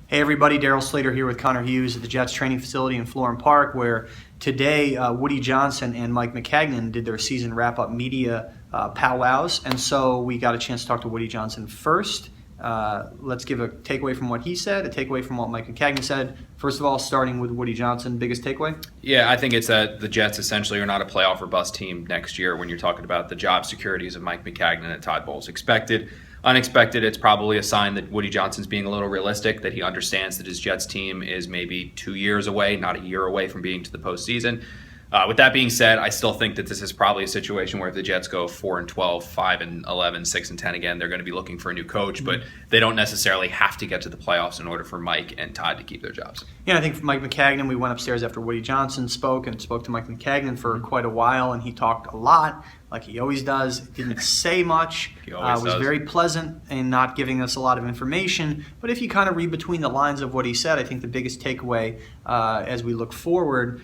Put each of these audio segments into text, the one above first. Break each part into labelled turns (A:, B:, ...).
A: Hey everybody, Darryl Slater here with Connor Hughes at the Jets training facility in Florham Park, where today Woody Johnson and Mike Maccagnan did their season wrap-up media powwows, and so we got a chance to talk to Woody Johnson first. Let's give a takeaway from what he said, a takeaway from what Mike Maccagnan said. First of all, starting with Woody Johnson, biggest takeaway?
B: Yeah, I think it's that the Jets essentially are not a playoff or bust team next year when you're talking about the job securities of Mike Maccagnan and Todd Bowles. Expected, unexpected, it's probably a sign that Woody Johnson's being a little realistic, that he understands that his Jets team is maybe 2 years away, not a year away from being to the postseason. With that being said, I still think that this is probably a situation where if the Jets go 4-12, 5-11, 6-10 again, they're going to be looking for a new coach, but they don't necessarily have to get to the playoffs in order for Mike and Todd to keep their jobs.
A: Yeah, I think for Mike Maccagnan, we went upstairs after Woody Johnson spoke to Mike Maccagnan for quite a while, and he talked a lot, like he always does. Didn't say much.
B: He always
A: was
B: does.
A: very pleasant in not giving us a lot of information. But if you kind of read between the lines of what he said, I think the biggest takeaway as we look forward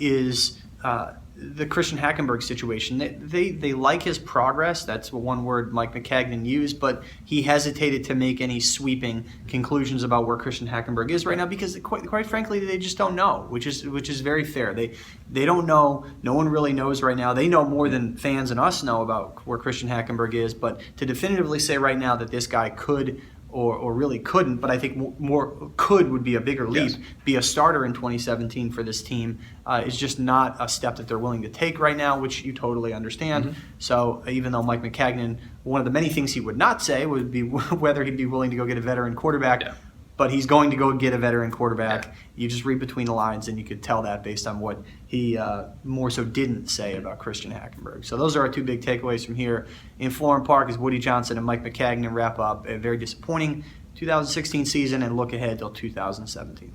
A: is the Christian Hackenberg situation. They like his progress. That's one word Mike Maccagnan used, but he hesitated to make any sweeping conclusions about where Christian Hackenberg is right now because, quite frankly, they just don't know, which is very fair. They don't know. No one really knows right now. They know more than fans and us know about where Christian Hackenberg is, but to definitively say right now that this guy could or really couldn't, but I think more could would be a bigger leap,
B: Yes.
A: be a starter in 2017 for this team is just not a step that they're willing to take right now, which you totally understand. So even though Mike Maccagnan, one of the many things he would not say would be whether he'd be willing to go get a veteran quarterback, but he's going to go get a veteran quarterback. You just read between the lines and you could tell that based on what he more so didn't say about Christian Hackenberg. So those are our two big takeaways from here in Florham Park as Woody Johnson and Mike Maccagnan wrap up a very disappointing 2016 season and look ahead till 2017.